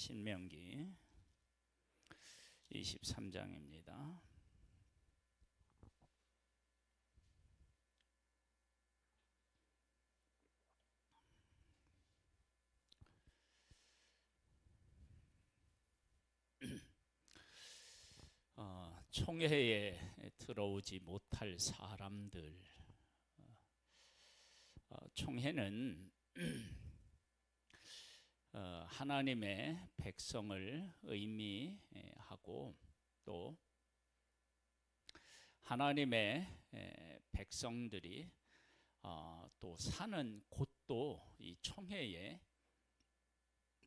신명기 23장입니다. 총회에 들어오지 못할 사람들. 총회는 하나님의 백성을 의미하고 또 하나님의 백성들이 또 사는 곳도 이 총회에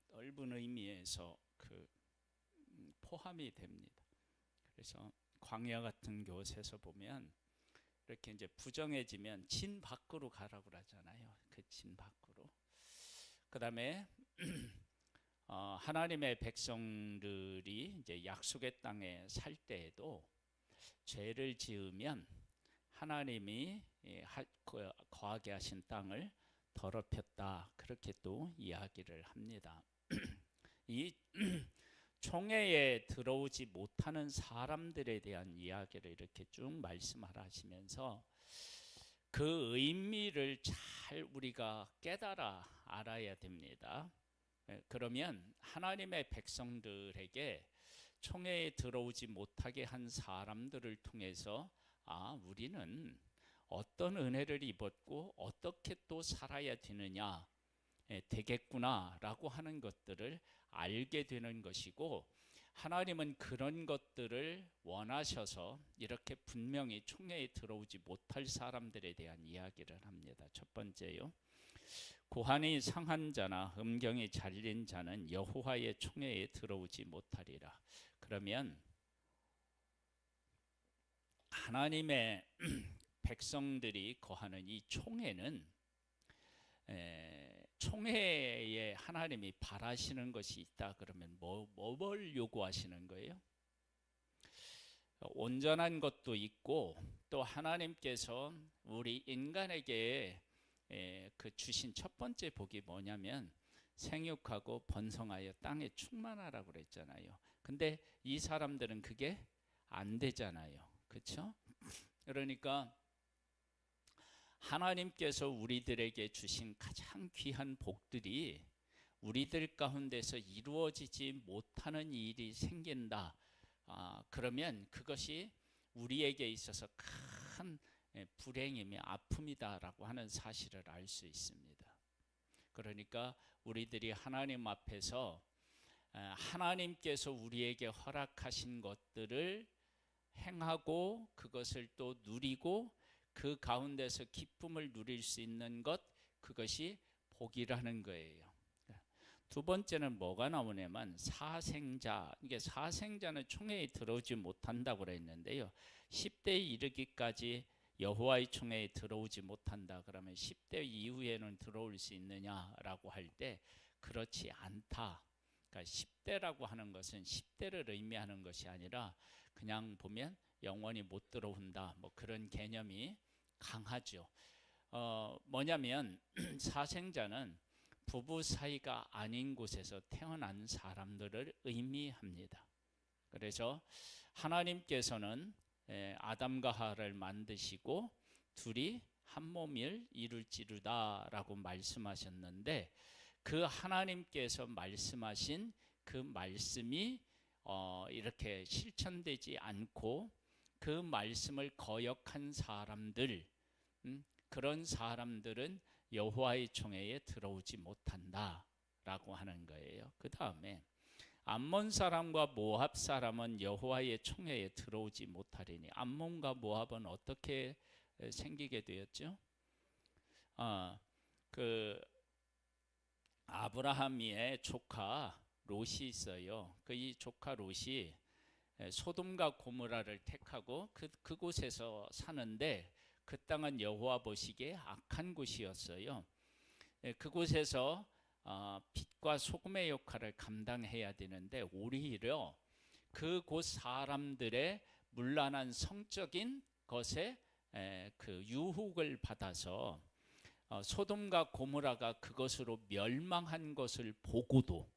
넓은 의미에서 포함이 됩니다. 그래서 광야 같은 곳에서 보면 이렇게 이제 부정해지면 진 밖으로 가라고 그러잖아요. 그 진 밖으로. 그 다음에 하나님의 백성들이 이제 약속의 땅에 살 때에도 죄를 지으면 하나님이 거하게 하신 땅을 더럽혔다, 그렇게 또 이야기를 합니다. 이 총회에 들어오지 못하는 사람들에 대한 이야기를 이렇게 쭉 말씀하시면서 그 의미를 잘 우리가 깨달아 알아야 됩니다. 그러면 하나님의 백성들에게 총회에 들어오지 못하게 한 사람들을 통해서 우리는 어떤 은혜를 입었고 어떻게 또 살아야 되겠구나 라고 하는 것들을 알게 되는 것이고, 하나님은 그런 것들을 원하셔서 이렇게 분명히 총회에 들어오지 못할 사람들에 대한 이야기를 합니다. 첫 번째요, 고환이 상한 자나 음경이 잘린 자는 여호와의 총회에 들어오지 못하리라. 그러면 하나님의 백성들이 거하는 이 총회는 총회에 하나님이 바라시는 것이 있다 그러면 뭘 요구하시는 거예요? 온전한 것도 있고, 또 하나님께서 우리 인간에게 주신 첫 번째 복이 뭐냐면 생육하고 번성하여 땅에 충만하라고 그랬잖아요. 근데 이 사람들은 그게 안 되잖아요. 그렇죠? 그러니까 하나님께서 우리들에게 주신 가장 귀한 복들이 우리들 가운데서 이루어지지 못하는 일이 생긴다. 그러면 그것이 우리에게 있어서 큰 불행이며 아픔이다라고 하는 사실을 알 수 있습니다. 그러니까 우리들이 하나님 앞에서 하나님께서 우리에게 허락하신 것들을 행하고 그것을 또 누리고 그 가운데서 기쁨을 누릴 수 있는 것, 그것이 복이라는 거예요. 두 번째는 뭐가 나오냐면 사생자. 이게 사생자는 총회에 들어오지 못한다고 그랬는데요, 10대에 이르기까지 여호와의 총회에 들어오지 못한다 그러면 10대 이후에는 들어올 수 있느냐라고 할 때 그렇지 않다. 그러니까 10대라고 하는 것은 10대를 의미하는 것이 아니라 그냥 보면 영원히 못 들어온다, 그런 개념이 강하죠. 뭐냐면 사생자는 부부 사이가 아닌 곳에서 태어난 사람들을 의미합니다. 그래서 하나님께서는 아담과 하와를 만드시고 둘이 한 몸을 이룰지루다 라고 말씀하셨는데, 그 하나님께서 말씀하신 그 말씀이 이렇게 실천되지 않고 그 말씀을 거역한 사람들, 그런 사람들은 여호와의 총회에 들어오지 못한다라고 하는 거예요. 그 다음에 암몬 사람과 모압 사람은 여호와의 총회에 들어오지 못하리니. 암몬과 모압은 어떻게 생기게 되었죠? 아브라함의 조카 롯이 있어요. 이 조카 롯이 소돔과 고모라를 택하고 그곳에서 사는데, 그 땅은 여호와 보시기에 악한 곳이었어요. 그곳에서 빛과 소금의 역할을 감당해야 되는데 오히려 그곳 사람들의 문란한 성적인 것에 유혹을 받아서 소돔과 고모라가 그것으로 멸망한 것을 보고도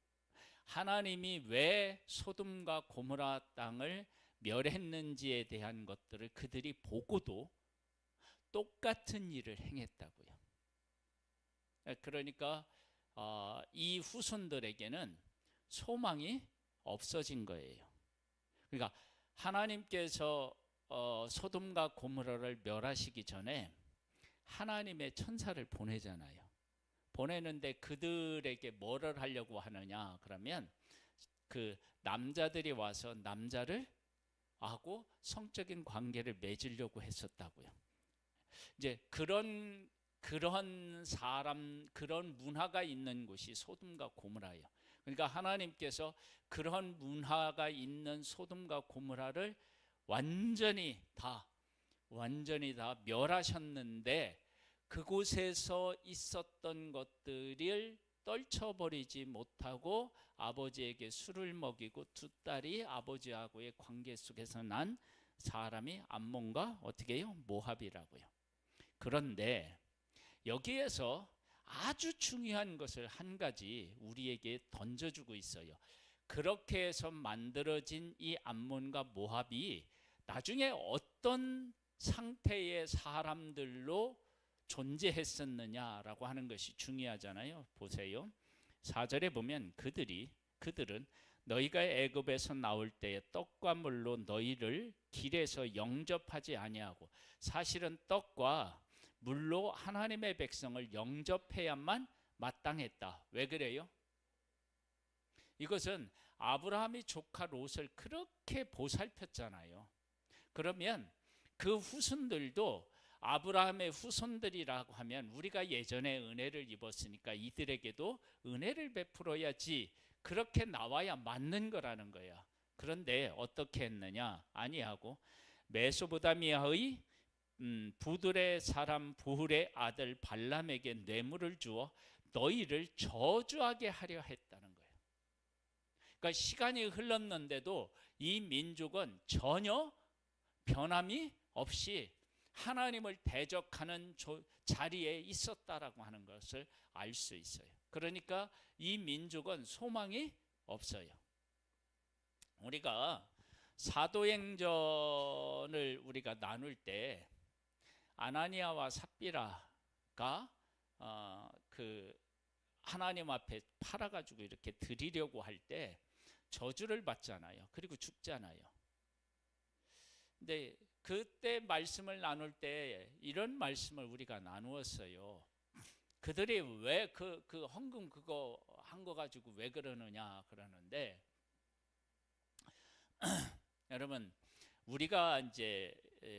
하나님이 왜 소돔과 고모라 땅을 멸했는지에 대한 것들을 그들이 보고도 똑같은 일을 행했다고요. 그러니까 이 후손들에게는 소망이 없어진 거예요. 그러니까 하나님께서 소돔과 고모라를 멸하시기 전에 하나님의 천사를 보내잖아요. 보내는데 그들에게 뭐를 하려고 하느냐 그러면 그 남자들이 와서 남자를 하고 성적인 관계를 맺으려고 했었다고요. 이제 그런 사람, 그런 문화가 있는 곳이 소돔과 고모라예요. 그러니까 하나님께서 그런 문화가 있는 소돔과 고모라를 완전히 다 멸하셨는데 그곳에서 있었던 것들을 떨쳐버리지 못하고 아버지에게 술을 먹이고 두 딸이 아버지하고의 관계 속에서 난 사람이 암몬과 어떻게 해요? 모압이라고요. 그런데 여기에서 아주 중요한 것을 한 가지 우리에게 던져주고 있어요. 그렇게 해서 만들어진 이 암몬과 모압이 나중에 어떤 상태의 사람들로 존재했었느냐라고 하는 것이 중요하잖아요. 보세요. 4절에 보면 그들은 너희가 애굽에서 나올 때에 떡과 물로 너희를 길에서 영접하지 아니하고, 사실은 떡과 물로 하나님의 백성을 영접해야만 마땅했다. 왜 그래요? 이것은 아브라함이 조카 롯을 그렇게 보살폈잖아요. 그러면 그 후손들도 아브라함의 후손들이라고 하면 우리가 예전에 은혜를 입었으니까 이들에게도 은혜를 베풀어야지, 그렇게 나와야 맞는 거라는 거야. 그런데 어떻게 했느냐? 아니하고 메소보다미아의 부들의 사람 부hul의 아들 발람에게 뇌물을 주어 너희를 저주하게 하려 했다는 거예요. 그러니까 시간이 흘렀는데도 이 민족은 전혀 변함이 없이 하나님을 대적하는 자리에 있었다라고 하는 것을 알 수 있어요. 그러니까 이 민족은 소망이 없어요. 우리가 사도행전을 우리가 나눌 때 아나니아와 삽비라가 그 하나님 앞에 팔아가지고 이렇게 드리려고 할 때 저주를 받잖아요. 그리고 죽잖아요. 근데 그때 말씀을 나눌 때 이런 말씀을 우리가 나누었어요. 그들이 왜 그 헌금 그거 한 거 가지고 왜 그러느냐 그러는데 여러분, 우리가 이제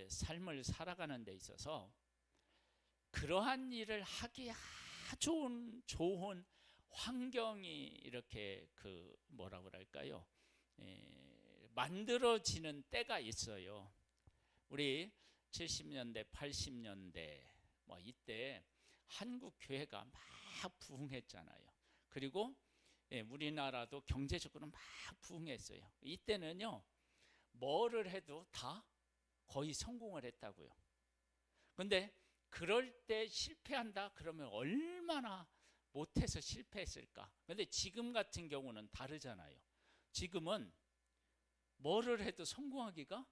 삶을 살아가는 데 있어서 그러한 일을 하기 아주 좋은 환경이 이렇게 그 뭐라 그럴까요? 만들어지는 때가 있어요. 우리 70년대, 80년대 뭐 이때 한국 교회가 막 부흥했잖아요. 그리고 우리나라도 경제적으로 막 부흥했어요. 이때는요, 뭐를 해도 다 거의 성공을 했다고요. 근데 그럴 때 실패한다 그러면 얼마나 못해서 실패했을까. 근데 지금 같은 경우는 다르잖아요. 지금은 뭐를 해도 성공하기가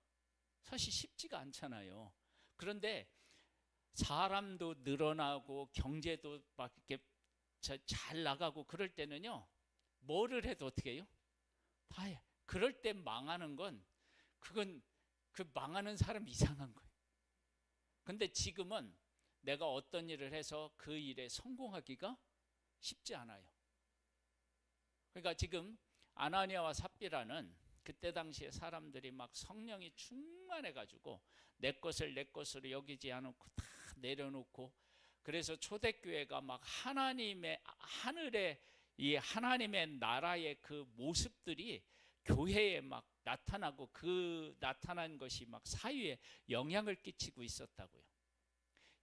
사실 쉽지가 않잖아요. 그런데 사람도 늘어나고 경제도 막 이렇게 잘 나가고 그럴 때는요, 뭐를 해도 어떻게 해요? 다 해. 그럴 때 망하는 건 그건 그 망하는 사람 이상한 거예요. 근데 지금은 내가 어떤 일을 해서 그 일에 성공하기가 쉽지 않아요. 그러니까 지금 아나니아와 삽비라는 그때 당시에 사람들이 막 성령이 충만해가지고 내 것을 내 것으로 여기지 않고 다 내려놓고, 그래서 초대교회가 막 하나님의 하늘의 이 하나님의 나라의 그 모습들이 교회에 막 나타나고 그 나타난 것이 막 사회에 영향을 끼치고 있었다고요.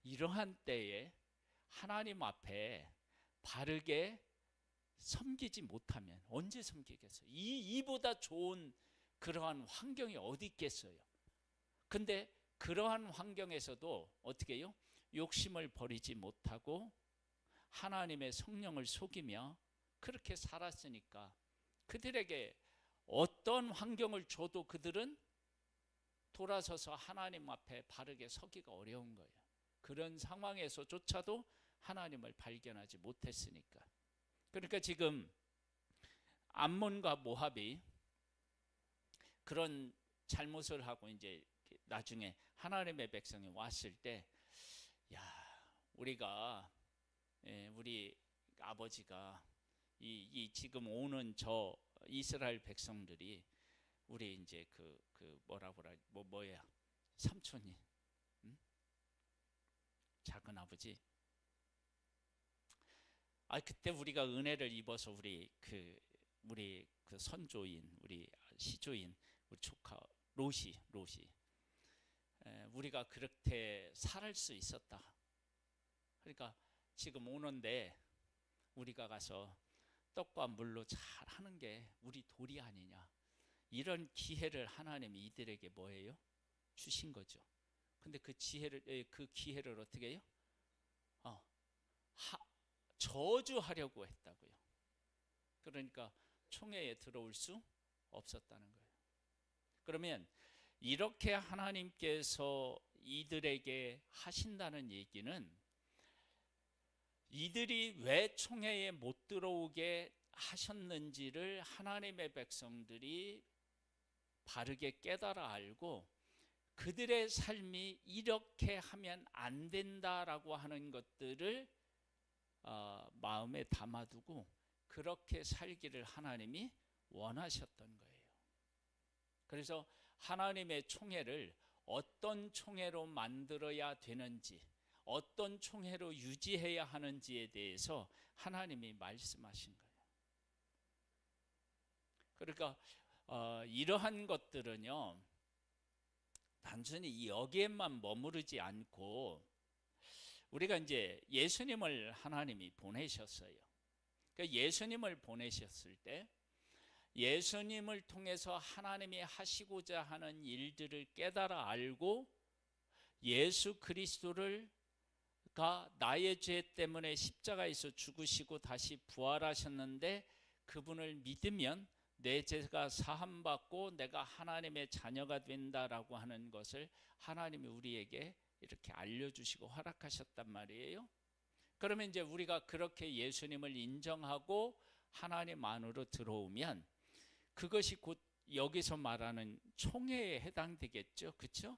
이러한 때에 하나님 앞에 바르게 섬기지 못하면 언제 섬기겠어요? 이보다 좋은 그러한 환경이 어디 있겠어요? 근데 그러한 환경에서도 어떻게 해요? 욕심을 버리지 못하고 하나님의 성령을 속이며 그렇게 살았으니까 그들에게 어떤 환경을 줘도 그들은 돌아서서 하나님 앞에 바르게 서기가 어려운 거예요. 그런 상황에서조차도 하나님을 발견하지 못했으니까. 그러니까 지금 암몬과 모압이 그런 잘못을 하고 이제 나중에 하나님의 백성이 왔을 때, 야, 우리가 우리 아버지가 이 지금 오는 저 이스라엘 백성들이 우리 이제 뭐야 삼촌이, 응? 작은 아버지. 그때 우리가 은혜를 입어서 우리 그 선조인, 우리 시조인, 우리 조카 롯이 우리가 그렇게 살 수 있었다. 그러니까 지금 오는데 우리가 가서 떡과 물로 잘 하는 게 우리 도리 아니냐. 이런 기회를 하나님이 이들에게 뭐예요? 주신 거죠. 근데 그 기회를 어떻게 해요? 저주하려고 했다고요. 그러니까 총회에 들어올 수 없었다는 거예요. 그러면 이렇게 하나님께서 이들에게 하신다는 얘기는 이들이 왜 총회에 못 들어오게 하셨는지를 하나님의 백성들이 바르게 깨달아 알고 그들의 삶이 이렇게 하면 안 된다라고 하는 것들을 마음에 담아두고 그렇게 살기를 하나님이 원하셨던 거예요. 그래서 하나님의 총회를 어떤 총회로 만들어야 되는지, 어떤 총회로 유지해야 하는지에 대해서 하나님이 말씀하신 거예요. 그러니까 이러한 것들은요, 단순히 여기에만 머무르지 않고 우리가 이제 예수님을 하나님이 보내셨어요. 그러니까 예수님을 보내셨을 때 예수님을 통해서 하나님이 하시고자 하는 일들을 깨달아 알고 예수 그리스도가 나의 죄 때문에 십자가에서 죽으시고 다시 부활하셨는데 그분을 믿으면 내 죄가 사함받고 내가 하나님의 자녀가 된다라고 하는 것을 하나님이 우리에게 이렇게 알려주시고 허락하셨단 말이에요. 그러면 이제 우리가 그렇게 예수님을 인정하고 하나님 안으로 들어오면 그것이 곧 여기서 말하는 총회에 해당되겠죠. 그렇죠?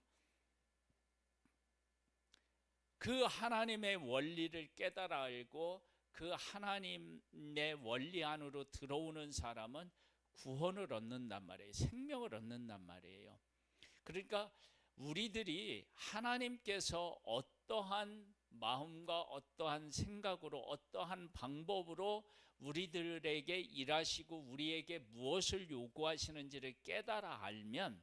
그 하나님의 원리를 깨달아 알고 그 하나님의 원리 안으로 들어오는 사람은 구원을 얻는단 말이에요. 생명을 얻는단 말이에요. 그러니까 우리들이 하나님께서 어떠한 마음과 어떠한 생각으로 어떠한 방법으로 우리들에게 일하시고 우리에게 무엇을 요구하시는지를 깨달아 알면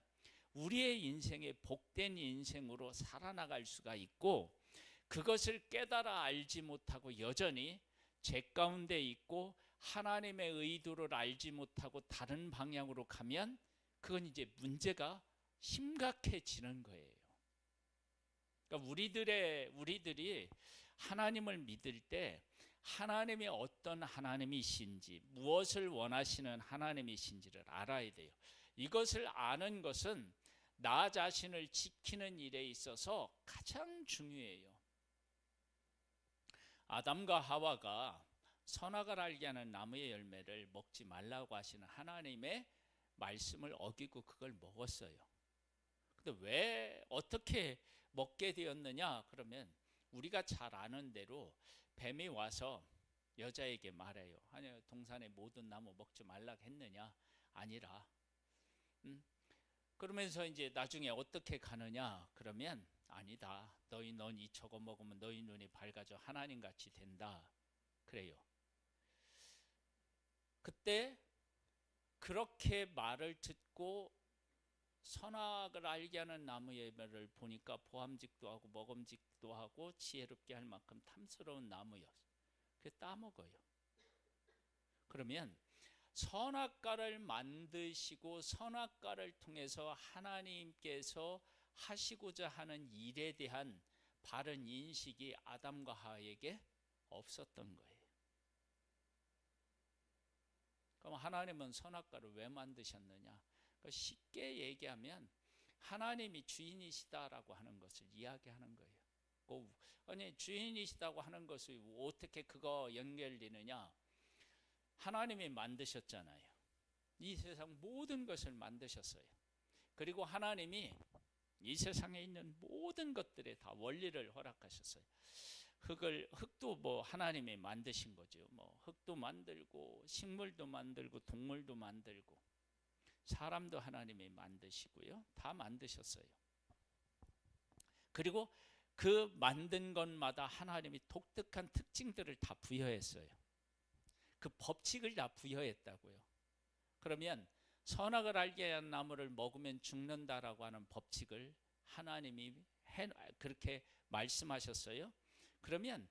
우리의 인생에 복된 인생으로 살아나갈 수가 있고, 그것을 깨달아 알지 못하고 여전히 죄 가운데 있고 하나님의 의도를 알지 못하고 다른 방향으로 가면 그건 이제 문제가 심각해지는 거예요. 그러니까 우리들이 하나님을 믿을 때 하나님이 어떤 하나님이신지, 무엇을 원하시는 하나님이신지를 알아야 돼요. 이것을 아는 것은 나 자신을 지키는 일에 있어서 가장 중요해요. 아담과 하와가 선악을 알게 하는 나무의 열매를 먹지 말라고 하시는 하나님의 말씀을 어기고 그걸 먹었어요. 근데 왜 어떻게 먹게 되었느냐? 그러면 우리가 잘 아는 대로 뱀이 와서 여자에게 말해요. 아니, 동산의 모든 나무 먹지 말라고 했느냐? 아니라. 그러면서 이제 나중에 어떻게 가느냐? 그러면 아니다. 넌 이 저거 먹으면 너희 눈이 밝아져 하나님같이 된다. 그래요. 그때 그렇게 말을 듣고 선악을 알게 하는 나무의 열매를 보니까 보암직도 하고 먹음직도 하고 지혜롭게 할 만큼 탐스러운 나무였어요. 그래서 따먹어요. 그러면 선악과를 만드시고 선악과를 통해서 하나님께서 하시고자 하는 일에 대한 바른 인식이 아담과 하와에게 없었던 거예요. 그럼 하나님은 선악과를 왜 만드셨느냐? 쉽게 얘기하면 하나님이 주인이시다라고 하는 것을 이야기하는 거예요. 아니 주인이시다고 하는 것이 어떻게 그거 연결되느냐? 하나님이 만드셨잖아요. 이 세상 모든 것을 만드셨어요. 그리고 하나님이 이 세상에 있는 모든 것들에 다 원리를 허락하셨어요. 흙도 뭐 하나님이 만드신 거죠. 뭐 흙도 만들고 식물도 만들고 동물도 만들고 사람도 하나님이 만드시고요. 다 만드셨어요. 그리고 그 만든 것마다 하나님이 독특한 특징들을 다 부여했어요. 그 법칙을 다 부여했다고요. 그러면 선악을 알게 한 나무를 먹으면 죽는다라고 하는 법칙을 하나님이 그렇게 말씀하셨어요. 그러면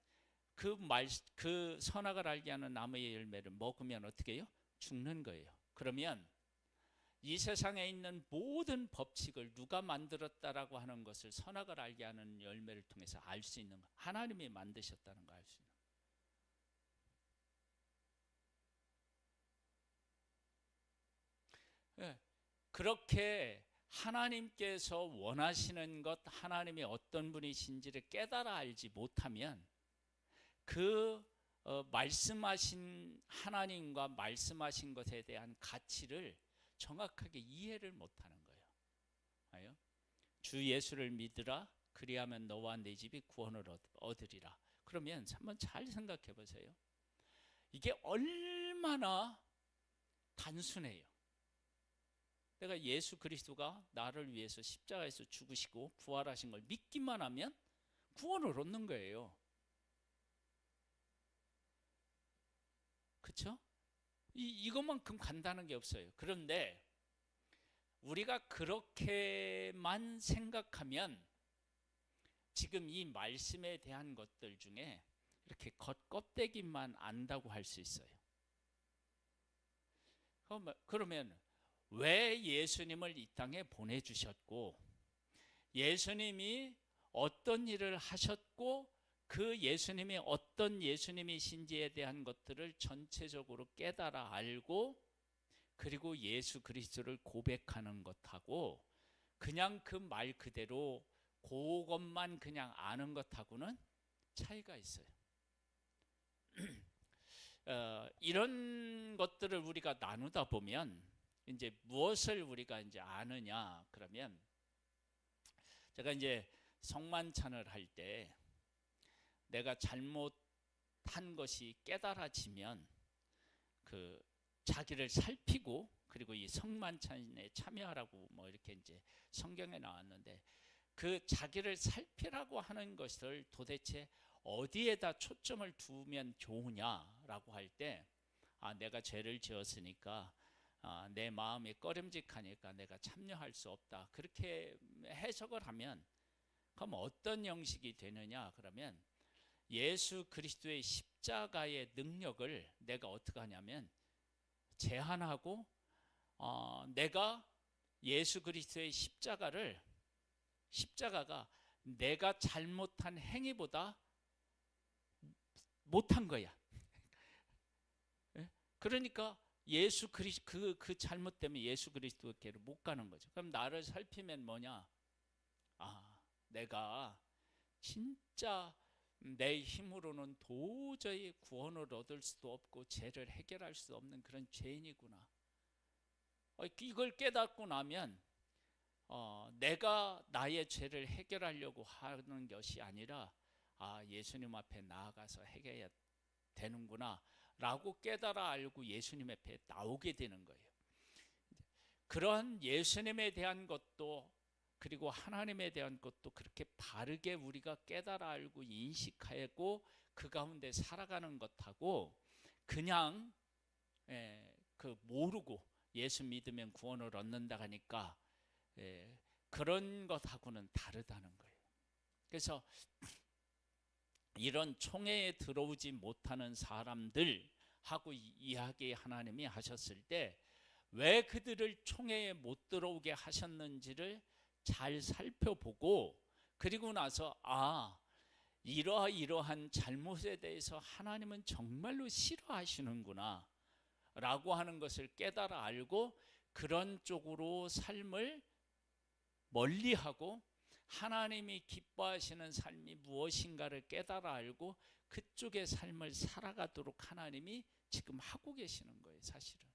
그 선악을 알게 하는 나무의 열매를 먹으면 어떻게 해요? 죽는 거예요. 그러면 이 세상에 있는 모든 법칙을 누가 만들었다라고 하는 것을 선악을 알게 하는 열매를 통해서 알 수 있는 거, 하나님이 만드셨다는 거 알 수 있는 거. 네. 그렇게 하나님께서 원하시는 것, 하나님이 어떤 분이신지를 깨달아 알지 못하면 그 말씀하신 하나님과 말씀하신 것에 대한 가치를 정확하게 이해를 못하는 거예요. 주 예수를 믿으라, 그리하면 너와 내 집이 구원을 얻으리라. 그러면 한번 잘 생각해 보세요. 이게 얼마나 단순해요. 내가 예수 그리스도가 나를 위해서 십자가에서 죽으시고 부활하신 걸 믿기만 하면 구원을 얻는 거예요. 그렇죠? 이것만큼 간단한 게 없어요. 그런데 우리가 그렇게만 생각하면 지금 이 말씀에 대한 것들 중에 이렇게 겉껍데기만 안다고 할 수 있어요. 그러면 왜 예수님을 이 땅에 보내주셨고, 예수님이 어떤 일을 하셨고, 그 예수님이 어떤 예수님이신지에 대한 것들을 전체적으로 깨달아 알고, 그리고 예수 그리스도를 고백하는 것하고 그냥 그 말 그대로 그것만 그냥 아는 것하고는 차이가 있어요. 이런 것들을 우리가 나누다 보면 이제 무엇을 우리가 이제 아느냐? 그러면 제가 이제 성만찬을 할 때 내가 잘못한 것이 깨달아지면 그 자기를 살피고, 그리고 이 성만찬에 참여하라고 뭐 이렇게 이제 성경에 나왔는데, 그 자기를 살피라고 하는 것을 도대체 어디에다 초점을 두면 좋으냐라고 할 때, 내가 죄를 지었으니까 내 마음이 꺼림직하니까 내가 참여할 수 없다, 그렇게 해석을 하면, 그럼 어떤 형식이 되느냐? 그러면 예수 그리스도의 십자가의 능력을 내가 어떻게 하냐면 제한하고, 내가 예수 그리스도의 십자가가 내가 잘못한 행위보다 못한 거야. 그러니까 예수 그리스도 그 잘못 때문에 예수 그리스도께로 못 가는 거죠. 그럼 나를 살피면 뭐냐? 내가 진짜 내 힘으로는 도저히 구원을 얻을 수도 없고 죄를 해결할 수 없는 그런 죄인이구나. 이걸 깨닫고 나면 내가 나의 죄를 해결하려고 하는 것이 아니라 예수님 앞에 나아가서 해결해야 되는구나 라고 깨달아 알고 예수님 앞에 나오게 되는 거예요. 그런 예수님에 대한 것도, 그리고 하나님에 대한 것도 그렇게 바르게 우리가 깨달아 알고 인식하고 그 가운데 살아가는 것하고, 그냥 그 모르고 예수 믿으면 구원을 얻는다 하니까 그런 것하고는 다르다는 거예요. 그래서 이런 총회에 들어오지 못하는 사람들하고 이야기 하나님이 하셨을 때 왜 그들을 총회에 못 들어오게 하셨는지를 잘 살펴보고, 그리고 나서 이러한 잘못에 대해서 하나님은 정말로 싫어하시는구나 라고 하는 것을 깨달아 알고 그런 쪽으로 삶을 멀리하고 하나님이 기뻐하시는 삶이 무엇인가를 깨달아 알고 그쪽의 삶을 살아가도록 하나님이 지금 하고 계시는 거예요, 사실은.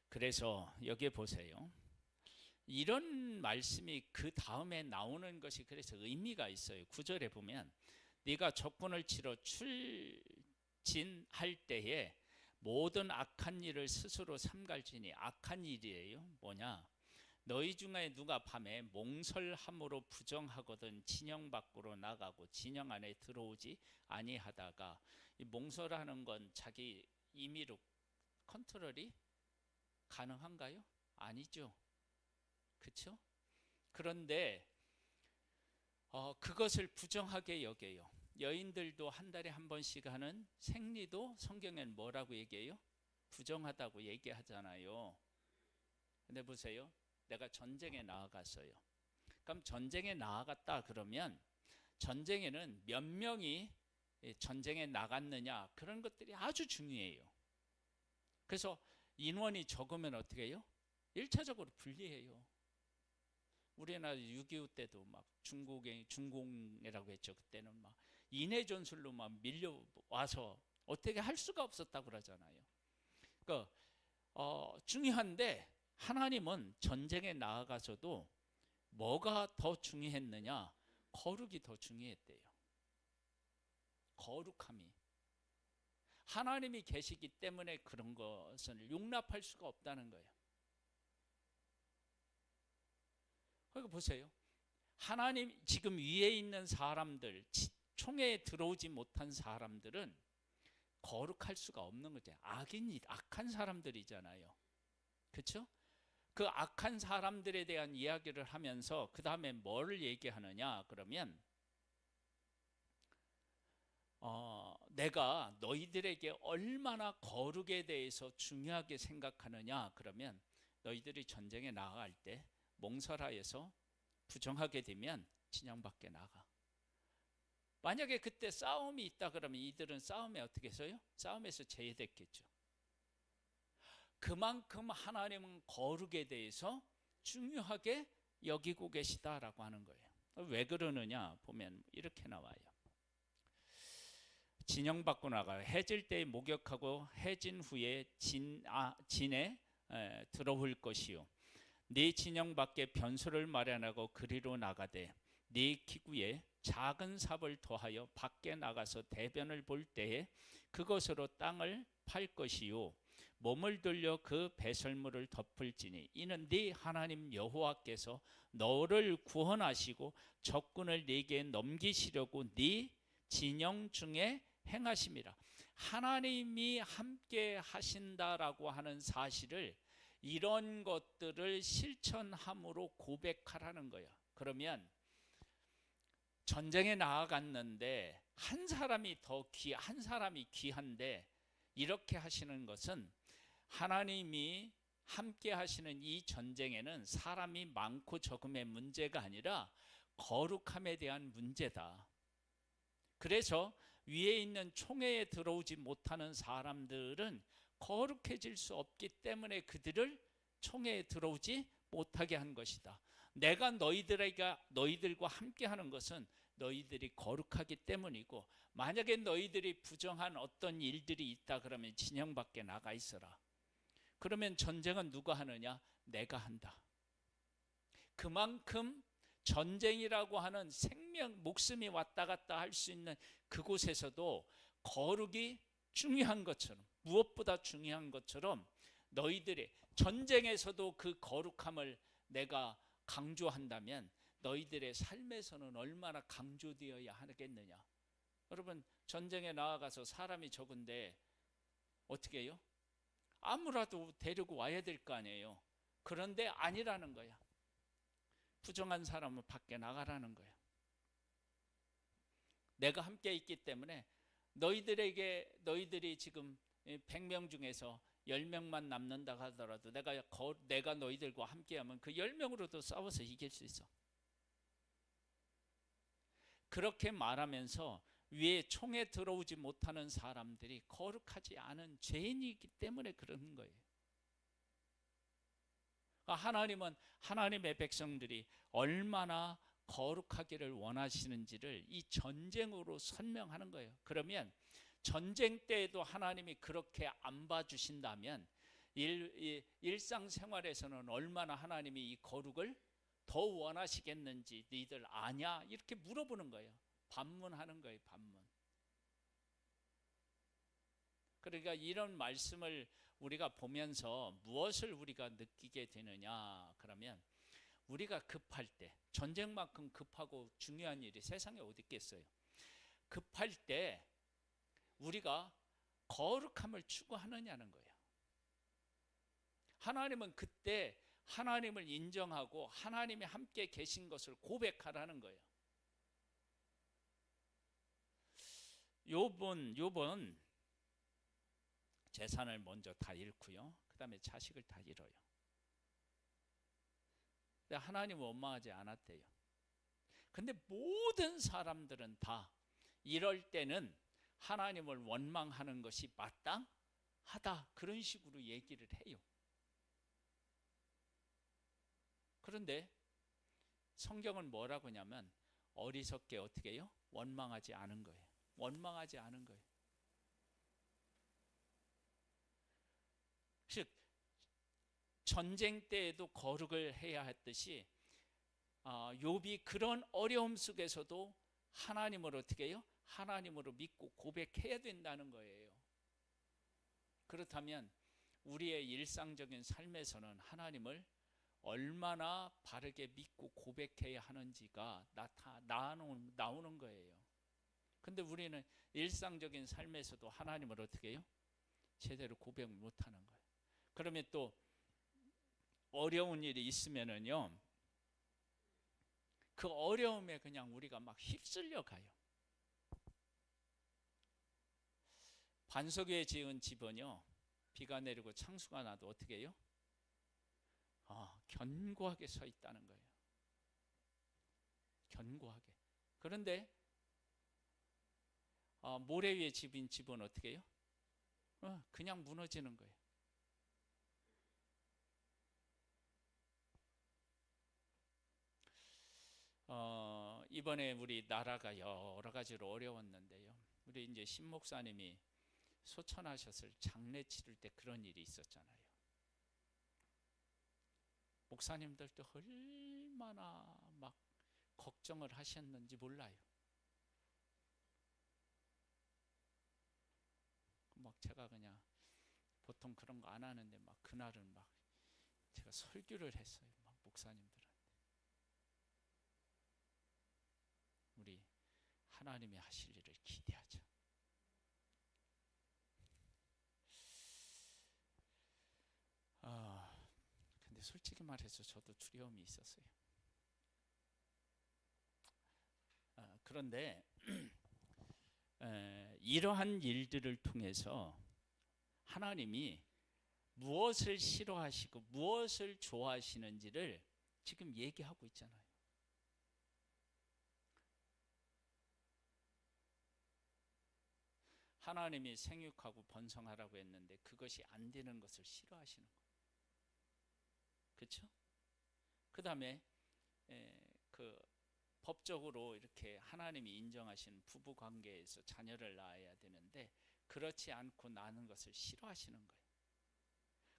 그래서 여기에 보세요. 이런 말씀이 그 다음에 나오는 것이 그래서 의미가 있어요. 9절에 보면 네가 적군을 치러 출진할 때에 모든 악한 일을 스스로 삼갈지니. 악한 일이에요. 뭐냐? 너희 중에 누가 밤에 몽설함으로 부정하거든 진영 밖으로 나가고 진영 안에 들어오지 아니하다가. 이 몽설하는 건 자기 임의로 컨트롤이 가능한가요? 아니죠. 그렇죠? 그런데 그것을 부정하게 여겨요. 여인들도 한 달에 한 번씩 하는 생리도 성경에는 뭐라고 얘기해요? 부정하다고 얘기하잖아요. 근데 보세요. 내가 전쟁에 나아갔어요. 그럼 전쟁에 나아갔다 그러면 전쟁에는 몇 명이 전쟁에 나갔느냐 그런 것들이 아주 중요해요. 그래서 인원이 적으면 어떻게 해요? 1차적으로 분리해요. 우리나라 6.25 때도 막 중공이라고 했죠. 그때는 막 인해 전술로 막 밀려와서 어떻게 할 수가 없었다고 그러잖아요. 그러니까 중요한데 하나님은 전쟁에 나아가서도 뭐가 더 중요했느냐? 거룩이 더 중요했대요. 거룩함이. 하나님이 계시기 때문에 그런 것을 용납할 수가 없다는 거예요. 그러니까 보세요. 하나님 지금 위에 있는 사람들, 총회에 들어오지 못한 사람들은 거룩할 수가 없는 거죠. 악한 사람들이잖아요. 그렇죠? 그 악한 사람들에 대한 이야기를 하면서 그 다음에 뭘 얘기하느냐 그러면 내가 너희들에게 얼마나 거룩에 대해서 중요하게 생각하느냐 그러면 너희들이 전쟁에 나갈 때 몽설하여서 부정하게 되면 진영 밖에 나가. 만약에 그때 싸움이 있다 그러면 이들은 싸움에 어떻게 해서요? 싸움에서 제외됐겠죠. 그만큼 하나님은 거룩에 대해서 중요하게 여기고 계시다라고 하는 거예요. 왜 그러느냐 보면 이렇게 나와요. 진영 밖으로 나가요. 해질 때에 목욕하고 해진 후에 진에 들어올 것이요. 네 진영 밖에 변소를 마련하고 그리로 나가되 네 기구에 작은 삽을 더하여 밖에 나가서 대변을 볼 때에 그것으로 땅을 팔 것이요. 몸을 돌려 그 배설물을 덮을지니 이는 네 하나님 여호와께서 너를 구원하시고 적군을 네게 넘기시려고 네 진영 중에 행하심이라. 하나님이 함께 하신다라고 하는 사실을 이런 것들을 실천함으로 고백하라는 거예요. 그러면 전쟁에 나아갔는데 한 사람이 귀한데 이렇게 하시는 것은 하나님이 함께 하시는 이 전쟁에는 사람이 많고 적음의 문제가 아니라 거룩함에 대한 문제다. 그래서 위에 있는 총회에 들어오지 못하는 사람들은 거룩해질 수 없기 때문에 그들을 총회에 들어오지 못하게 한 것이다. 내가 너희들과 함께 하는 것은 너희들이 거룩하기 때문이고 만약에 너희들이 부정한 어떤 일들이 있다 그러면 진영 밖에 나가 있어라. 그러면 전쟁은 누가 하느냐? 내가 한다. 그만큼 전쟁이라고 하는 생명, 목숨이 왔다 갔다 할 수 있는 그곳에서도 거룩이 중요한 것처럼, 무엇보다 중요한 것처럼 너희들의 전쟁에서도 그 거룩함을 내가 강조한다면 너희들의 삶에서는 얼마나 강조되어야 하겠느냐. 여러분, 전쟁에 나아가서 사람이 적은데 어떻게 해요? 아무라도 데리고 와야 될 거 아니에요. 그런데 아니라는 거야. 부정한 사람은 밖에 나가라는 거야. 내가 함께 있기 때문에 너희들이 지금 100명 중에서 10명만 남는다 하더라도 내가 너희들과 함께하면 그 10명으로도 싸워서 이길 수 있어. 그렇게 말하면서 위에 총에 들어오지 못하는 사람들이 거룩하지 않은 죄인이기 때문에 그러는 거예요. 하나님은 하나님의 백성들이 얼마나 거룩하기를 원하시는지를 이 전쟁으로 설명하는 거예요. 그러면 전쟁 때에도 하나님이 그렇게 안 봐주신다면 일상생활에서는 얼마나 하나님이 이 거룩을 더 원하시겠는지 너희들 아냐? 이렇게 물어보는 거예요. 반문하는 거예요. 반문. 그러니까 이런 말씀을 우리가 보면서 무엇을 우리가 느끼게 되느냐? 그러면 우리가 급할 때, 전쟁만큼 급하고 중요한 일이 세상에 어디 있겠어요? 급할 때 우리가 거룩함을 추구하느냐는 거예요. 하나님은 그때 하나님을 인정하고 하나님이 함께 계신 것을 고백하라는 거예요. 욥은 재산을 먼저 다 잃고요. 그 다음에 자식을 다 잃어요. 근데 하나님을 원망하지 않았대요. 근데 모든 사람들은 다 이럴 때는 하나님을 원망하는 것이 마땅하다, 그런 식으로 얘기를 해요. 그런데 성경은 뭐라고 하냐면 어리석게 어떻게 해요? 원망하지 않은 거예요. 원망하지 않은 거예요. 즉 전쟁 때에도 거룩을 해야 했듯이 욥이 그런 어려움 속에서도 하나님을 어떻게 해요? 하나님으로 믿고 고백해야 된다는 거예요. 그렇다면 우리의 일상적인 삶에서는 하나님을 얼마나 바르게 믿고 고백해야 하는지가 나오는 거예요. 근데 우리는 일상적인 삶에서도 하나님을 어떻게 해요? 제대로 고백 못하는 거예요. 그러면 또 어려운 일이 있으면은요, 그 어려움에 그냥 우리가 막 휩쓸려 가요. 반석 위에 지은 집은요, 비가 내리고 창수가 나도 어떻게 해요? 견고하게 서 있다는 거예요. 견고하게. 그런데 모래 위에 집은 집은 어떻게 해요? 그냥 무너지는 거예요. 이번에 우리 나라가 여러 가지로 어려웠는데요. 우리 이제 신 목사님이 소천하셨을 장례 치를 때 그런 일이 있었잖아요. 목사님들도 얼마나 막 걱정을 하셨는지 몰라요. 막 제가 그냥 보통 그런 거 안 하는데 막 그날은 막 제가 설교를 했어요. 막 목사님들한테. 우리 하나님이 하실 일을 기대하자. 근데 솔직히 말해서 저도 두려움이 있었어요. 그런데 이러한 일들을 통해서 하나님이 무엇을 싫어하시고 무엇을 좋아하시는지를 지금 얘기하고 있잖아요. 하나님이 생육하고 번성하라고 했는데 그것이 안 되는 것을 싫어하시는 거예요. 그렇죠? 그 다음에 그 법적으로 이렇게 하나님이 인정하시는 부부 관계에서 자녀를 낳아야 되는데 그렇지 않고 낳는 것을 싫어하시는 거예요.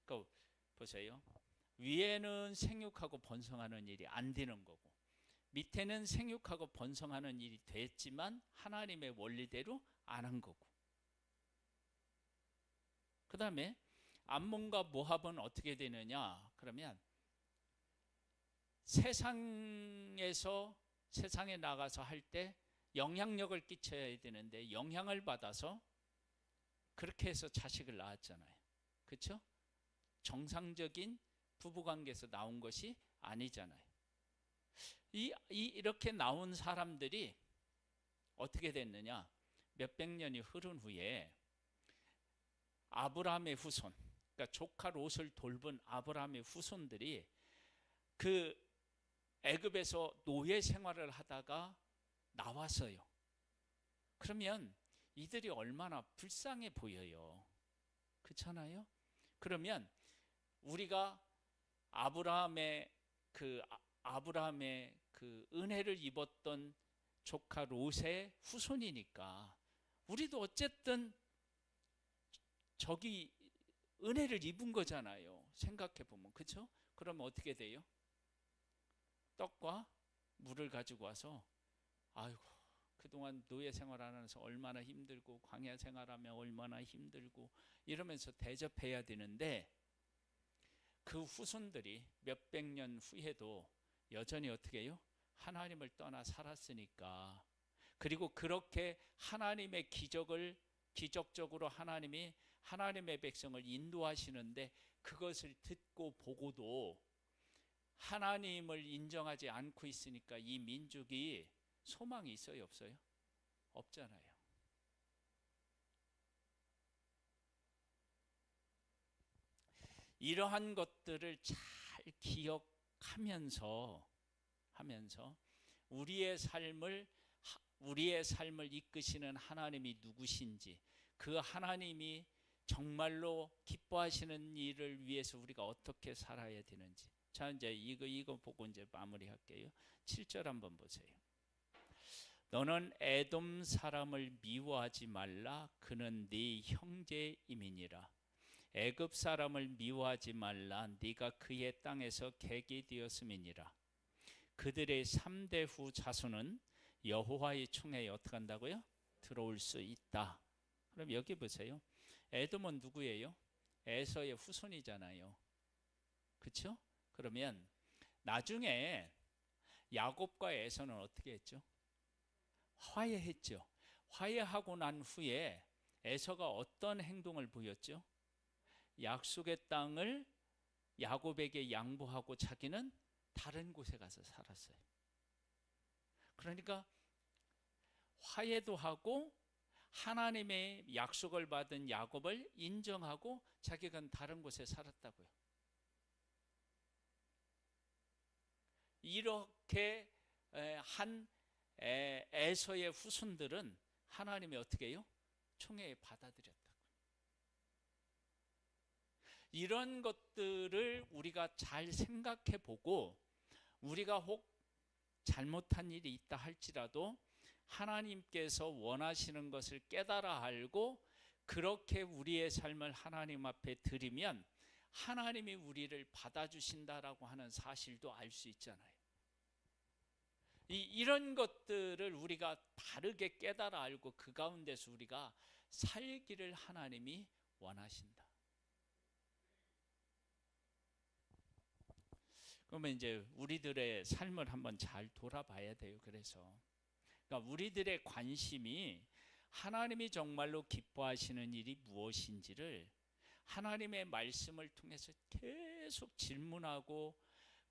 그러니까 보세요. 위에는 생육하고 번성하는 일이 안 되는 거고 밑에는 생육하고 번성하는 일이 됐지만 하나님의 원리대로 안 한 거고, 그 다음에 암몬과 모압은 어떻게 되느냐 그러면 세상에 나가서 할 때 영향력을 끼쳐야 되는데 영향을 받아서 그렇게 해서 자식을 낳았잖아요. 그렇죠? 정상적인 부부관계에서 나온 것이 아니잖아요. 이렇게 나온 사람들이 어떻게 됐느냐, 몇백 년이 흐른 후에 아브라함의 후손, 그러니까 조카 롯을 돌본 아브라함의 후손들이 그 애굽에서 노예 생활을 하다가 나와서요. 그러면 이들이 얼마나 불쌍해 보여요. 그렇잖아요? 그러면 우리가 아브라함의 그 은혜를 입었던 조카 롯의 후손이니까 우리도 어쨌든 저기 은혜를 입은 거잖아요. 생각해 보면. 그렇죠? 그러면 어떻게 돼요? 떡과 물을 가지고 와서 아이고 그동안 노예 생활하면서 얼마나 힘들고 광야 생활하며 얼마나 힘들고 이러면서 대접해야 되는데 그 후손들이 몇백 년 후에도 여전히 어떻게 해요? 하나님을 떠나 살았으니까. 그리고 그렇게 하나님의 기적적으로 하나님이 하나님의 백성을 인도하시는데 그것을 듣고 보고도 하나님을 인정하지 않고 있으니까 이 민족이 소망이 있어요, 없어요? 없잖아요. 이러한 것들을 잘 기억하면서 우리의 삶을 이끄시는 하나님이 누구신지, 그 하나님이 정말로 기뻐하시는 일을 위해서 우리가 어떻게 살아야 되는지. 자, 이제 이거 보고 이제 마무리할게요. 7절 한번 보세요. 너는 에돔 사람을 미워하지 말라. 그는 네 형제임이니라. 애굽 사람을 미워하지 말라. 네가 그의 땅에서 객이 되었음이니라. 그들의 3대 후 자손은 여호와의 총회에 어떻게 한다고요? 들어올 수 있다. 그럼 여기 보세요. 에돔은 누구예요? 에서의 후손이잖아요. 그렇죠? 그러면 나중에 야곱과 에서는 어떻게 했죠? 화해했죠. 화해하고 난 후에 에서가 어떤 행동을 보였죠? 약속의 땅을 야곱에게 양보하고 자기는 다른 곳에 가서 살았어요. 그러니까 화해도 하고 하나님의 약속을 받은 야곱을 인정하고 자기가 다른 곳에 살았다고요. 이렇게 한 에서의 후손들은 하나님이 어떻게 해요? 총회에 받아들였다고. 이런 것들을 우리가 잘 생각해 보고 우리가 혹 잘못한 일이 있다 할지라도 하나님께서 원하시는 것을 깨달아 알고 그렇게 우리의 삶을 하나님 앞에 드리면 하나님이 우리를 받아주신다라고 하는 사실도 알 수 있잖아요. 이런 것들을 우리가 바르게 깨달아 알고 그 가운데서 우리가 살기를 하나님이 원하신다. 그러면 이제 우리들의 삶을 한번 잘 돌아봐야 돼요. 그러니까 우리들의 관심이 하나님이 정말로 기뻐하시는 일이 무엇인지를 하나님의 말씀을 통해서 계속 질문하고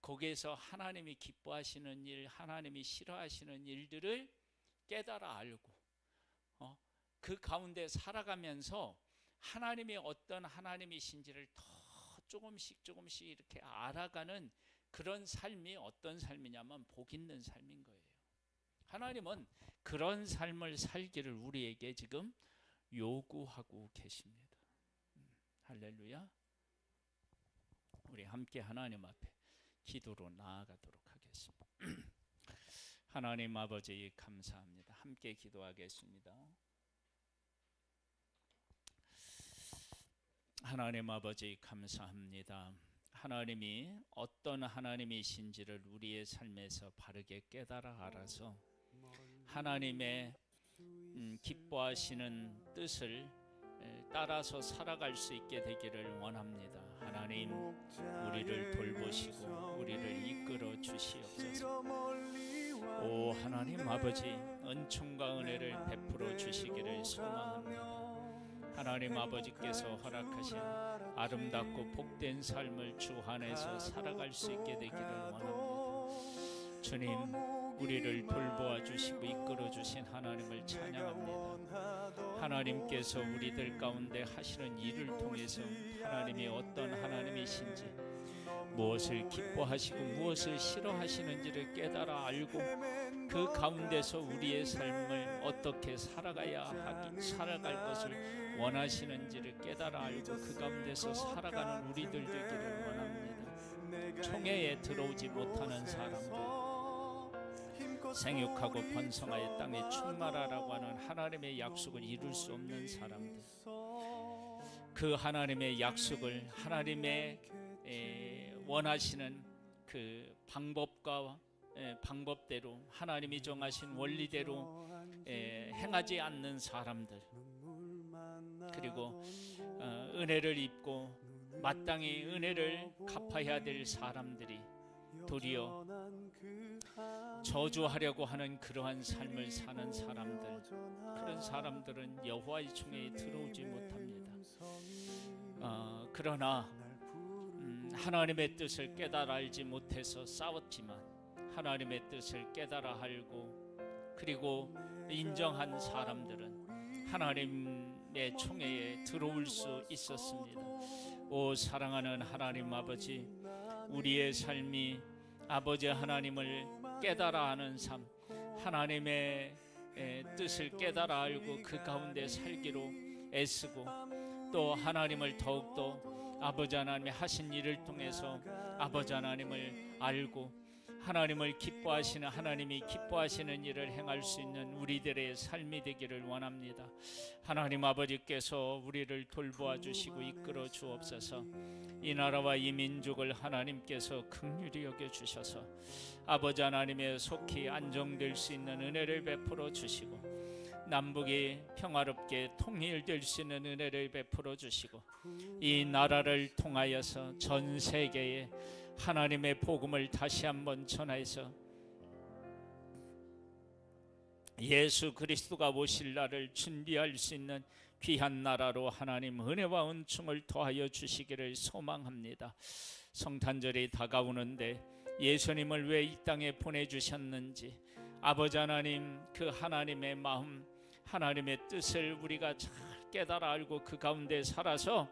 거기에서 하나님이 기뻐하시는 일, 하나님이 싫어하시는 일들을 깨달아 알고 그 가운데 살아가면서 하나님이 어떤 하나님이신지를 더 조금씩 이렇게 알아가는 그런 삶이 어떤 삶이냐면 복 있는 삶인 거예요. 하나님은 그런 삶을 살기를 우리에게 지금 요구하고 계십니다. 할렐루야. 우리 함께 하나님 앞에 기도로 나아가도록 하겠습니다. 하나님 아버지 감사합니다. 함께 기도하겠습니다. 하나님 아버지 감사합니다. 하나님이 어떤 하나님이신지를 우리의 삶에서 바르게 깨달아 알아서 하나님의 기뻐하시는 뜻을 따라서 살아갈 수 있게 되기를 원합니다. 하나님 우리를 돌보시고 우리를 이끌어 주시옵소서. 오 하나님 아버지 은총과 은혜를 베풀어 주시기를 소망합니다. 하나님 아버지께서 허락하신 아름답고 복된 삶을 주 안에서 살아갈 수 있게 되기를 원합니다. 주님 우리를 돌보아 주시고 이끌어 주신 하나님을 찬양합니다. 하나님께서 우리들 가운데 하시는 일을 통해서 하나님이 어떤 하나님이신지 무엇을 기뻐하시고 무엇을 싫어하시는지를 깨달아 알고 그 가운데서 우리의 삶을 어떻게 살아갈 것을 원하시는지를 깨달아 알고 그 가운데서 살아가는 우리들 되기를 원합니다. 총회에 들어오지 못하는 사람들, 생육하고 번성하여 땅에 충만하라고 하는 하나님의 약속을 이룰 수 없는 사람들, 그 하나님의 약속을 하나님의 원하시는 그 방법대로 하나님이 정하신 원리대로 행하지 않는 사람들, 그리고 은혜를 입고 마땅히 은혜를 갚아야 될 사람들이 도리어 저주하려고 하는 그러한 삶을 사는 사람들, 그런 사람들은 여호와의 총회에 들어오지 못합니다. 그러나 하나님의 뜻을 깨달아 알지 못해서 싸웠지만 하나님의 뜻을 깨달아 알고 그리고 인정한 사람들은 하나님의 총회에 들어올 수 있었습니다. 오 사랑하는 하나님 아버지, 우리의 삶이 아버지 하나님을 깨달아 아는 삶, 하나님의 뜻을 깨달아 알고 그 가운데 살기로 애쓰고 또 하나님을 더욱더 아버지 하나님의 하신 일을 통해서 아버지 하나님을 알고 하나님을 기뻐하시는, 하나님이 기뻐하시는 일을 행할 수 있는 우리들의 삶이 되기를 원합니다. 하나님 아버지께서 우리를 돌보아 주시고 이끌어 주옵소서. 이 나라와 이 민족을 하나님께서 긍휼히 여겨 주셔서 아버지 하나님의 속히 안정될 수 있는 은혜를 베풀어 주시고 남북이 평화롭게 통일될 수 있는 은혜를 베풀어 주시고 이 나라를 통하여서 전 세계에 하나님의 복음을 다시 한번 전하여서 예수 그리스도가 오실 날을 준비할 수 있는 귀한 나라로 하나님 은혜와 은총을 더하여 주시기를 소망합니다. 성탄절이 다가오는데 예수님을 왜 이 땅에 보내주셨는지 아버지 하나님 그 하나님의 마음, 하나님의 뜻을 우리가 잘 깨달아 알고 그 가운데 살아서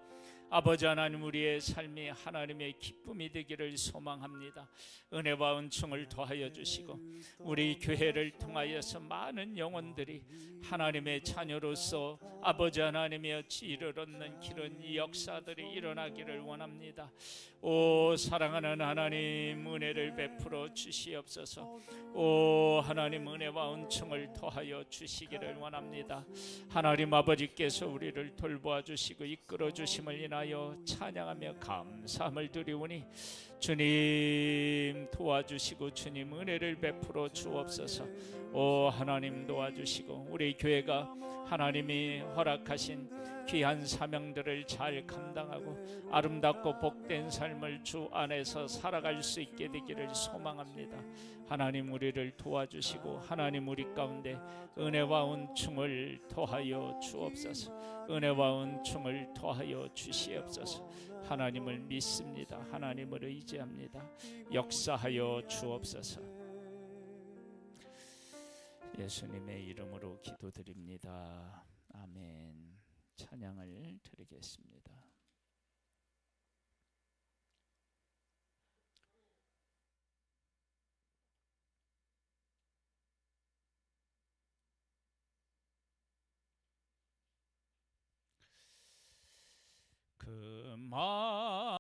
아버지 하나님 우리의 삶이 하나님의 기쁨이 되기를 소망합니다. 은혜와 은총을 더하여 주시고 우리 교회를 통하여서 많은 영혼들이 하나님의 자녀로서 아버지 하나님의 어찌를 얻는 그런 이 역사들이 일어나기를 원합니다. 오 사랑하는 하나님 은혜를 베풀어 주시옵소서. 오 하나님 은혜와 은총을 더하여 주시기를 원합니다. 하나님 아버지께서 우리를 돌보아 주시고 이끌어 주심을 인하여 찬양하며 감사함을 드리오니 주님 도와주시고 주님 은혜를 베풀어 주옵소서. 오 하나님 도와주시고 우리 교회가 하나님이 허락하신 귀한 사명들을 잘 감당하고 아름답고 복된 삶을 주 안에서 살아갈 수 있게 되기를 소망합니다. 하나님 우리를 도와주시고 하나님 우리 가운데 은혜와 은총을 더하여 주옵소서. 은혜와 은총을 더하여 주시옵소서. 하나님을 믿습니다. 하나님을 의지합니다. 역사하여 주옵소서. 예수님의 이름으로 기도드립니다. 아멘. 찬양을 드리겠습니다. 그